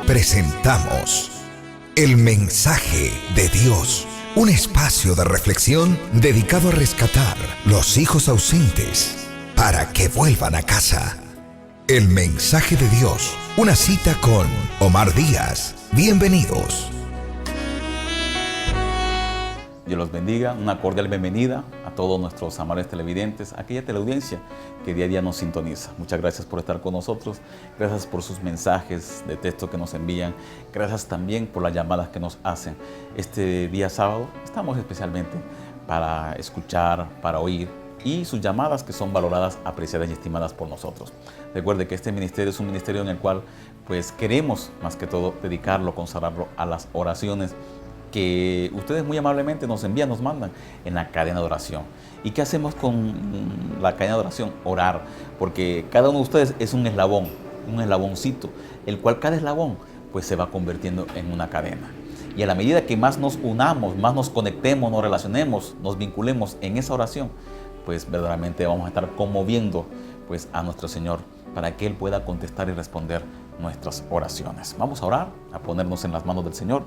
presentamos El Mensaje de Dios, un espacio de reflexión dedicado a rescatar los hijos ausentes para que vuelvan a casa. El Mensaje de Dios, una cita con Omar Díaz. Bienvenidos. Dios los bendiga, una cordial bienvenida a todos nuestros amables televidentes, a aquella teleaudiencia que día a día nos sintoniza. Muchas gracias por estar con nosotros, gracias por sus mensajes de texto que nos envían, gracias también por las llamadas que nos hacen. Este día sábado estamos especialmente para escuchar, para oír, y sus llamadas que son valoradas, apreciadas y estimadas por nosotros. Recuerde que este ministerio es un ministerio en el cual pues queremos más que todo dedicarlo, consagrarlo a las oraciones que ustedes muy amablemente nos envían, nos mandan en la cadena de oración. ¿Y qué hacemos con la cadena de oración? Orar, porque cada uno de ustedes es un eslaboncito, el cual cada eslabón pues se va convirtiendo en una cadena. Y a la medida que más nos unamos, más nos conectemos, nos relacionemos, nos vinculemos en esa oración, pues verdaderamente vamos a estar conmoviendo pues a nuestro Señor para que Él pueda contestar y responder nuestras oraciones. Vamos a orar, a ponernos en las manos del Señor,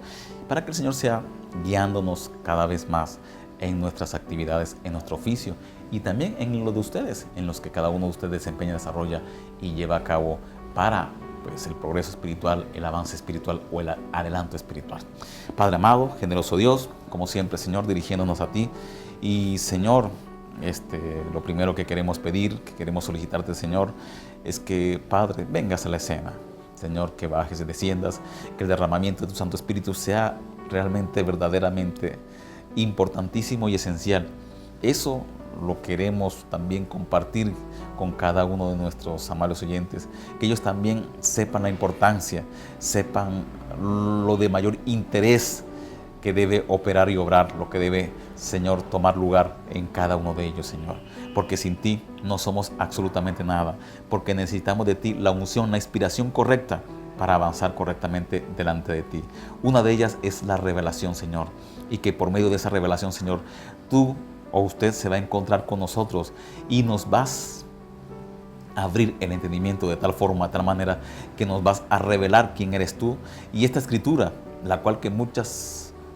para que el Señor sea guiándonos cada vez más en nuestras actividades, en nuestro oficio y también en lo de ustedes, en los que cada uno de ustedes desempeña, desarrolla y lleva a cabo para pues, el progreso espiritual, el avance espiritual o el adelanto espiritual. Padre amado, generoso Dios, como siempre, Señor, dirigiéndonos a ti. Y Señor, lo primero que queremos pedir, que queremos solicitarte, Señor, es que, Padre, vengas a la escena. Señor, que bajes y desciendas, que el derramamiento de tu Santo Espíritu sea realmente, verdaderamente importantísimo y esencial. Eso lo queremos también compartir con cada uno de nuestros amables oyentes, que ellos también sepan la importancia, sepan lo de mayor interés que debe operar y obrar, lo que debe, Señor, tomar lugar en cada uno de ellos, Señor. Porque sin ti no somos absolutamente nada, porque necesitamos de ti la unción, la inspiración correcta para avanzar correctamente delante de ti. Una de ellas es la revelación, Señor, y que por medio de esa revelación, Señor, tú o usted se va a encontrar con nosotros y nos vas a abrir el entendimiento de tal forma, de tal manera que nos vas a revelar quién eres tú. Y esta escritura, la cual que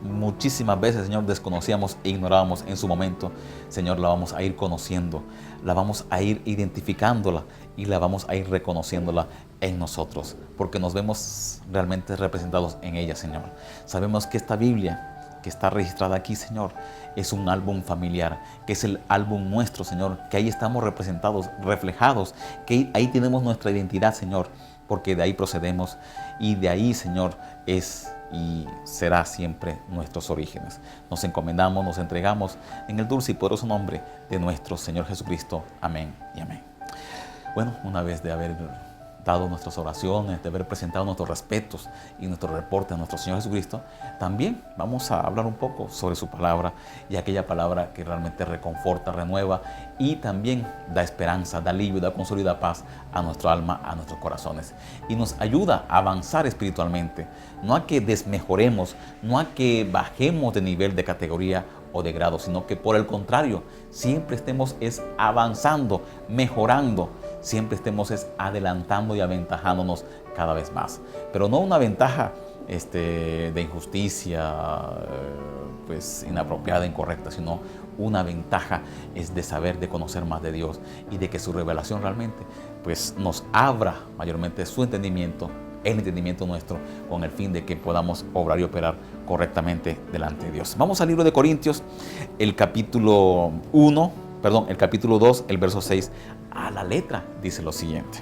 muchísimas veces, Señor, desconocíamos e ignorábamos en su momento, Señor, la vamos a ir conociendo, la vamos a ir identificándola y la vamos a ir reconociéndola en nosotros, porque nos vemos realmente representados en ella, Señor. Sabemos que esta Biblia que está registrada aquí, Señor, es un álbum familiar, que es el álbum nuestro, Señor, que ahí estamos representados, reflejados, que ahí tenemos nuestra identidad, Señor, porque de ahí procedemos y de ahí, Señor, es y será siempre nuestros orígenes. Nos encomendamos, nos entregamos en el dulce y poderoso nombre de nuestro Señor Jesucristo. Amén y amén. Bueno, una vez de haber dado nuestras oraciones, de haber presentado nuestros respetos y nuestro reporte a nuestro Señor Jesucristo, también vamos a hablar un poco sobre su palabra y aquella palabra que realmente reconforta, renueva y también da esperanza, da alivio, da consuelo y da paz a nuestro alma, a nuestros corazones. Y nos ayuda a avanzar espiritualmente, no a que desmejoremos, no a que bajemos de nivel, de categoría o de grado, sino que por el contrario, siempre estemos avanzando, mejorando, siempre estemos adelantando y aventajándonos cada vez más. Pero no una ventaja de injusticia, pues inapropiada, incorrecta, sino una ventaja de saber, de conocer más de Dios y de que su revelación realmente pues nos abra mayormente su entendimiento, el entendimiento nuestro, con el fin de que podamos obrar y operar correctamente delante de Dios. Vamos al libro de Corintios, el capítulo 2, el verso 6, a la letra, dice lo siguiente: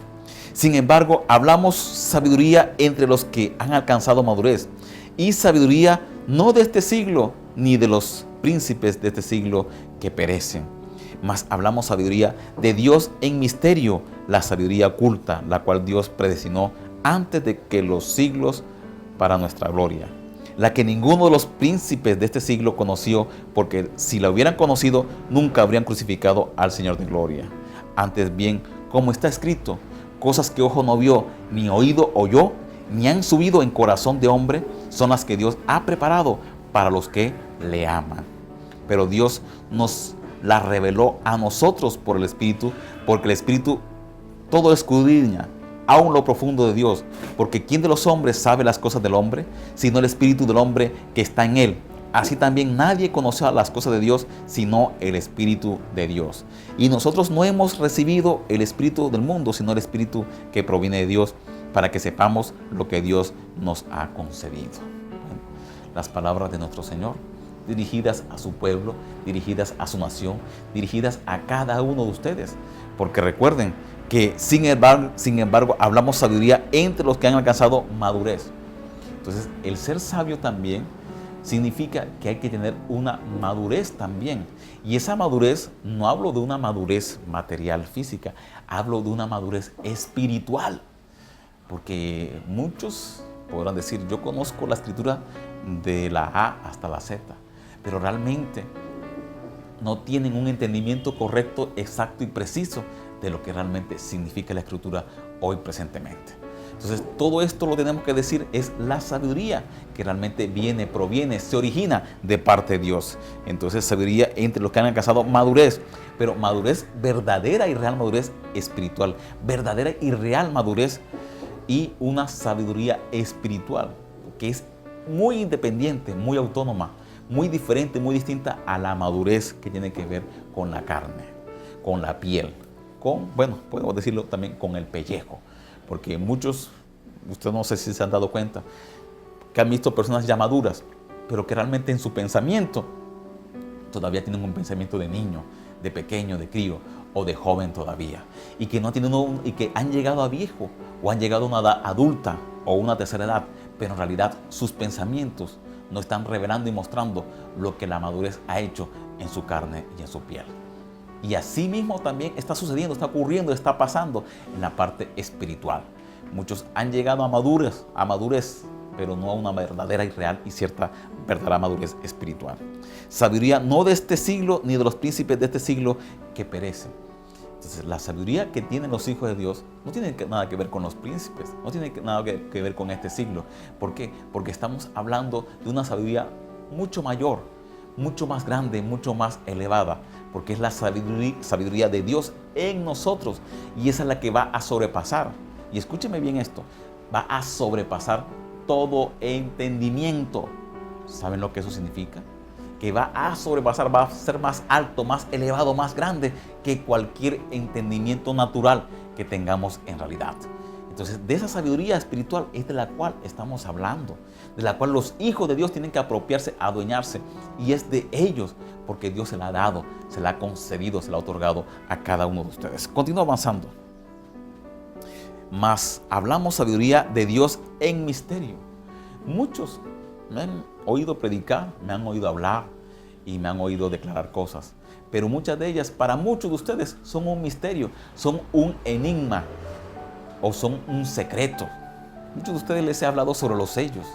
sin embargo, hablamos sabiduría entre los que han alcanzado madurez, y sabiduría no de este siglo, ni de los príncipes de este siglo que perecen, mas hablamos sabiduría de Dios en misterio, la sabiduría oculta, la cual Dios predestinó antes de que los siglos para nuestra gloria, la que ninguno de los príncipes de este siglo conoció, porque si la hubieran conocido, nunca habrían crucificado al Señor de gloria. Antes bien, como está escrito, cosas que ojo no vio, ni oído oyó, ni han subido en corazón de hombre, son las que Dios ha preparado para los que le aman. Pero Dios nos las reveló a nosotros por el Espíritu, porque el Espíritu todo escudriña, aún lo profundo de Dios, porque ¿quién de los hombres sabe las cosas del hombre, sino el espíritu del hombre que está en él? Así también nadie conoció las cosas de Dios, sino el Espíritu de Dios. Y nosotros no hemos recibido el espíritu del mundo, sino el espíritu que proviene de Dios, para que sepamos lo que Dios nos ha concedido. Bueno, las palabras de nuestro Señor, dirigidas a su pueblo, dirigidas a su nación, dirigidas a cada uno de ustedes. Porque recuerden que sin embargo hablamos sabiduría entre los que han alcanzado madurez. Entonces, el ser sabio también significa que hay que tener una madurez también. Y esa madurez, no hablo de una madurez material, física, hablo de una madurez espiritual. Porque muchos podrán decir, yo conozco la escritura de la A hasta la Z, pero realmente no tienen un entendimiento correcto, exacto y preciso de lo que realmente significa la escritura hoy presentemente. Entonces, todo esto lo tenemos que decir, es la sabiduría que realmente viene, proviene, se origina de parte de Dios. Entonces, sabiduría entre los que han alcanzado madurez, pero madurez verdadera y real, madurez espiritual, verdadera y real madurez, y una sabiduría espiritual que es muy independiente, muy autónoma, muy diferente, muy distinta a la madurez que tiene que ver con la carne, con la piel, bueno, podemos decirlo también con el pellejo. Porque muchos, ustedes no sé si se han dado cuenta, que han visto personas ya maduras, pero que realmente en su pensamiento todavía tienen un pensamiento de niño, de pequeño, de crío o de joven todavía. Y que, no tienen y que han llegado a viejo o han llegado a una edad adulta o una tercera edad, pero en realidad sus pensamientos no están revelando y mostrando lo que la madurez ha hecho en su carne y en su piel. Y así mismo también está sucediendo, está ocurriendo, está pasando en la parte espiritual. Muchos han llegado a madurez, pero no a una verdadera y real y cierta verdadera madurez espiritual. Sabiduría no de este siglo ni de los príncipes de este siglo que perecen. Entonces, la sabiduría que tienen los hijos de Dios no tiene nada que ver con los príncipes, no tiene nada que ver con este siglo. ¿Por qué? Porque estamos hablando de una sabiduría mucho mayor, mucho más grande, mucho más elevada, porque es la sabiduría de Dios en nosotros, y esa es la que va a sobrepasar, y escúcheme bien esto, va a sobrepasar todo entendimiento. ¿Saben lo que eso significa? Que va a sobrepasar, va a ser más alto, más elevado, más grande que cualquier entendimiento natural que tengamos en realidad. Entonces, de esa sabiduría espiritual es de la cual estamos hablando, de la cual los hijos de Dios tienen que apropiarse, adueñarse, y es de ellos, porque Dios se la ha dado, se la ha concedido, se la ha otorgado a cada uno de ustedes. Continúo avanzando. Mas hablamos sabiduría de Dios en misterio. Muchos me han oído predicar, me han oído hablar y me han oído declarar cosas, pero muchas de ellas, para muchos de ustedes, son un misterio, son un enigma, o son un secreto. Muchos de ustedes les he hablado sobre los sellos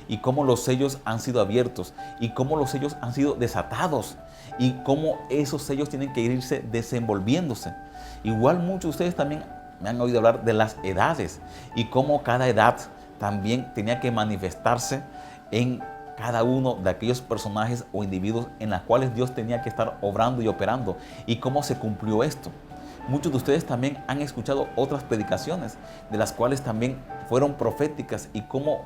y cómo los sellos han sido abiertos y cómo los sellos han sido desatados y cómo esos sellos tienen que irse desenvolviéndose. Igual muchos de ustedes también me han oído hablar de las edades y cómo cada edad también tenía que manifestarse en cada uno de aquellos personajes o individuos en los cuales Dios tenía que estar obrando y operando, y cómo se cumplió esto. Muchos de ustedes también han escuchado otras predicaciones, de las cuales también fueron proféticas, y cómo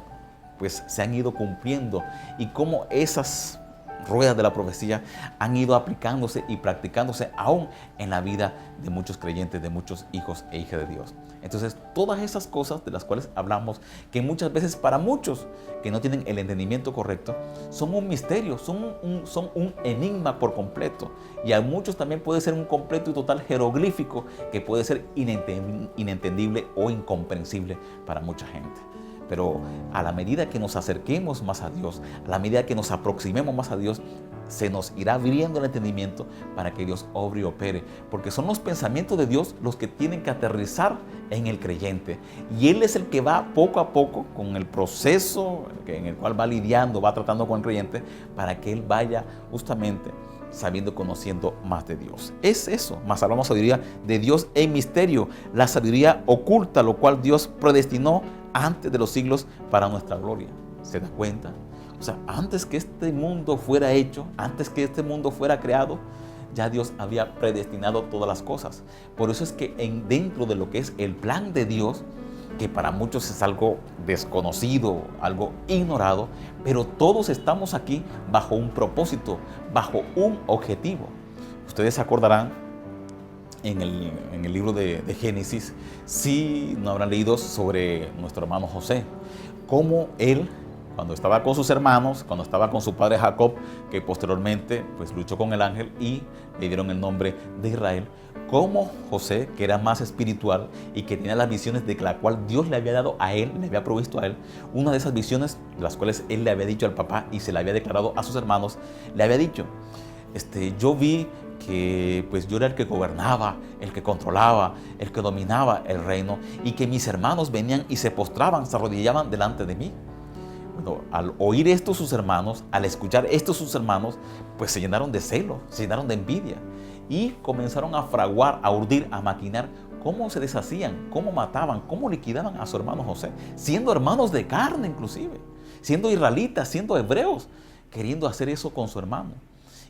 pues se han ido cumpliendo, y cómo esas ruedas de la profecía han ido aplicándose y practicándose aún en la vida de muchos creyentes, de muchos hijos e hijas de Dios. Entonces, todas esas cosas de las cuales hablamos, que muchas veces para muchos que no tienen el entendimiento correcto, son un misterio, son un enigma por completo. Y a muchos también puede ser un completo y total jeroglífico que puede ser inentendible o incomprensible para mucha gente. Pero a la medida que nos acerquemos más a Dios, a la medida que nos aproximemos más a Dios, se nos irá abriendo el entendimiento para que Dios obre y opere, porque son los pensamientos de Dios los que tienen que aterrizar en el creyente, y Él es el que va poco a poco con el proceso en el cual va lidiando, va tratando con el creyente, para que Él vaya justamente sabiendo, conociendo más de Dios. Es eso, más hablamos sabiduría de Dios en misterio, la sabiduría oculta, lo cual Dios predestinó antes de los siglos para nuestra gloria. ¿Se da cuenta? O sea, antes que este mundo fuera hecho, antes que este mundo fuera creado, ya Dios había predestinado todas las cosas. Por eso es que dentro de lo que es el plan de Dios, que para muchos es algo desconocido, algo ignorado, pero todos estamos aquí bajo un propósito, bajo un objetivo. Ustedes se acordarán en el libro de Génesis, si no habrán leído sobre nuestro hermano José, cómo él, cuando estaba con sus hermanos, cuando estaba con su padre Jacob, que posteriormente pues luchó con el ángel y le dieron el nombre de Israel, como José, que era más espiritual y que tenía las visiones de la cual Dios le había dado a él, le había provisto a él, una de esas visiones, las cuales él le había dicho al papá y se le había declarado a sus hermanos, le había dicho, yo vi que pues yo era el que gobernaba, el que controlaba, el que dominaba el reino, y que mis hermanos venían y se postraban, se arrodillaban delante de mí. Bueno, al oír esto sus hermanos, al escuchar esto sus hermanos, pues se llenaron de celo, se llenaron de envidia y comenzaron a fraguar, a urdir, a maquinar cómo se deshacían, cómo mataban, cómo liquidaban a su hermano José, siendo hermanos de carne inclusive, siendo israelitas, siendo hebreos, queriendo hacer eso con su hermano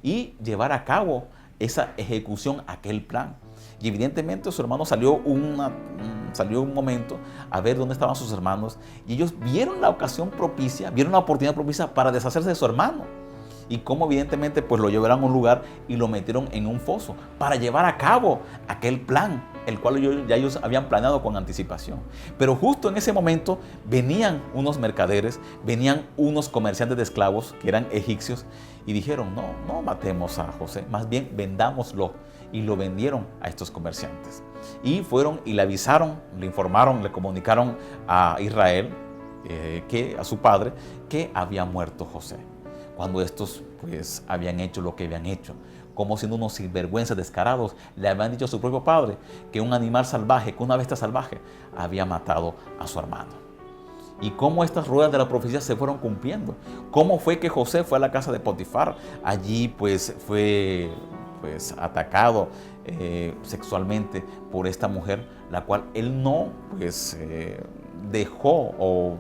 y llevar a cabo esa ejecución, aquel plan. Y evidentemente su hermano salió un momento a ver dónde estaban sus hermanos, y ellos vieron la ocasión propicia, vieron la oportunidad propicia para deshacerse de su hermano. Y cómo evidentemente pues lo llevaron a un lugar y lo metieron en un foso para llevar a cabo aquel plan, el cual ellos habían planeado con anticipación. Pero justo en ese momento venían unos mercaderes, venían unos comerciantes de esclavos que eran egipcios y dijeron, no matemos a José, más bien vendámoslo. Y lo vendieron a estos comerciantes. Y fueron y le avisaron, le informaron, le comunicaron a Israel, a su padre, que había muerto José. Cuando estos pues habían hecho lo que habían hecho, como siendo unos sinvergüenzas descarados, le habían dicho a su propio padre que un animal salvaje, que una bestia salvaje había matado a su hermano. Y cómo estas ruedas de la profecía se fueron cumpliendo. Cómo fue que José fue a la casa de Potifar. Allí pues fue atacado sexualmente por esta mujer, la cual él no dejó, o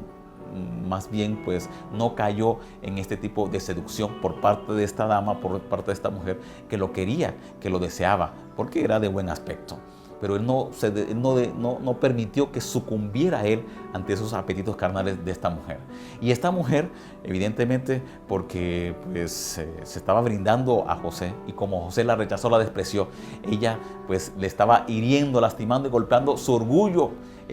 más bien pues no cayó en este tipo de seducción por parte de esta dama, por parte de esta mujer que lo quería, que lo deseaba, porque era de buen aspecto. Pero él no permitió que sucumbiera a él ante esos apetitos carnales de esta mujer. Y esta mujer, evidentemente, porque se estaba brindando a José, y como José la rechazó, la despreció, ella pues le estaba hiriendo, lastimando y golpeando su orgullo,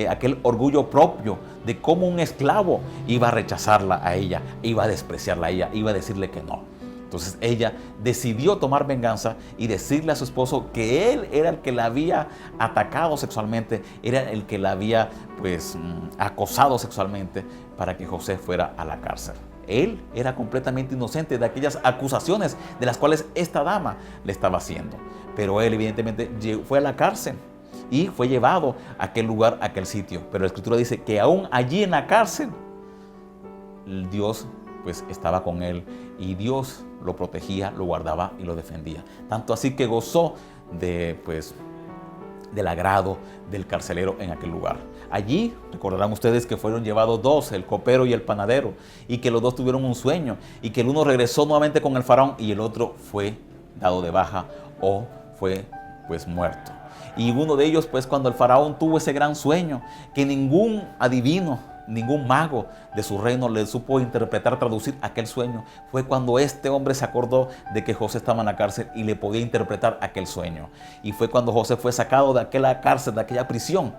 aquel orgullo propio de cómo un esclavo iba a rechazarla a ella, iba a despreciarla a ella, iba a decirle que no. Entonces ella decidió tomar venganza y decirle a su esposo que él era el que la había atacado sexualmente, era el que la había acosado sexualmente, para que José fuera a la cárcel. Él era completamente inocente de aquellas acusaciones de las cuales esta dama le estaba haciendo. Pero él evidentemente fue a la cárcel y fue llevado a aquel lugar, a aquel sitio. Pero la Escritura dice que aún allí en la cárcel, Dios estaba con él, y Dios lo protegía, lo guardaba y lo defendía. Tanto así que gozó del agrado del carcelero en aquel lugar. Allí recordarán ustedes que fueron llevados dos, el copero y el panadero, y que los dos tuvieron un sueño, y que el uno regresó nuevamente con el faraón y el otro fue dado de baja o fue muerto. Y uno de ellos, cuando el faraón tuvo ese gran sueño, que ningún adivino, ningún mago de su reino le supo interpretar, traducir aquel sueño, fue cuando este hombre se acordó de que José estaba en la cárcel y le podía interpretar aquel sueño. Y fue cuando José fue sacado de aquella cárcel, de aquella prisión,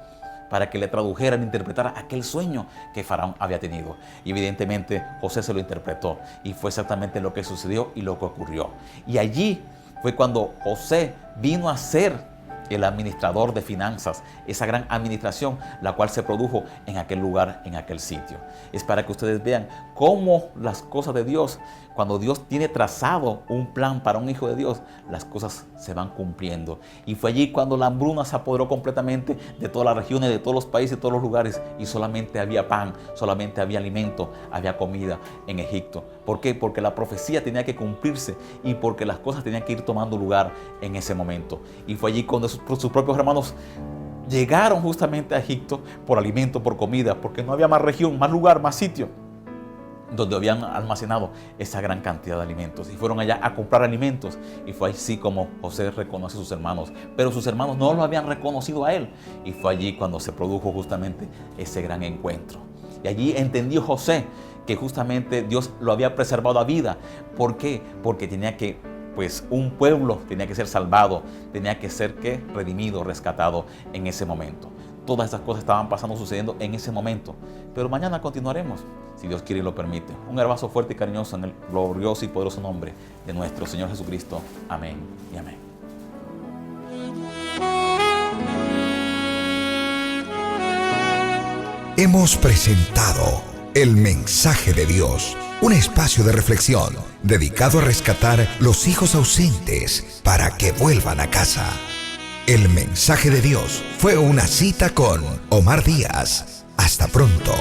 para que le tradujeran, interpretara aquel sueño que Faraón había tenido. Y evidentemente José se lo interpretó, y fue exactamente lo que sucedió y lo que ocurrió. Y allí fue cuando José vino a ser el administrador de finanzas, esa gran administración, la cual se produjo en aquel lugar, en aquel sitio. Es para que ustedes vean cómo las cosas de Dios, cuando Dios tiene trazado un plan para un hijo de Dios, las cosas se van cumpliendo. Y fue allí cuando la hambruna se apoderó completamente de todas las regiones, de todos los países, de todos los lugares, y solamente había pan, solamente había alimento, había comida en Egipto. ¿Por qué? Porque la profecía tenía que cumplirse, y porque las cosas tenían que ir tomando lugar en ese momento. Y fue allí cuando sus propios hermanos llegaron justamente a Egipto por alimento, por comida, porque no había más región, más lugar, más sitio. donde habían almacenado esa gran cantidad de alimentos, y fueron allá a comprar alimentos, y fue así como José reconoce a sus hermanos, pero sus hermanos no lo habían reconocido a él, y fue allí cuando se produjo justamente ese gran encuentro. Y allí entendió José que justamente Dios lo había preservado a vida. ¿Por qué? Porque tenía que, un pueblo tenía que ser salvado, tenía que ser redimido, rescatado en ese momento. Todas estas cosas estaban sucediendo en ese momento. Pero mañana continuaremos, si Dios quiere y lo permite. Un abrazo fuerte y cariñoso en el glorioso y poderoso nombre de nuestro Señor Jesucristo. Amén y amén. Hemos presentado el mensaje de Dios, un espacio de reflexión dedicado a rescatar los hijos ausentes para que vuelvan a casa. El mensaje de Dios fue una cita con Omar Díaz. Hasta pronto.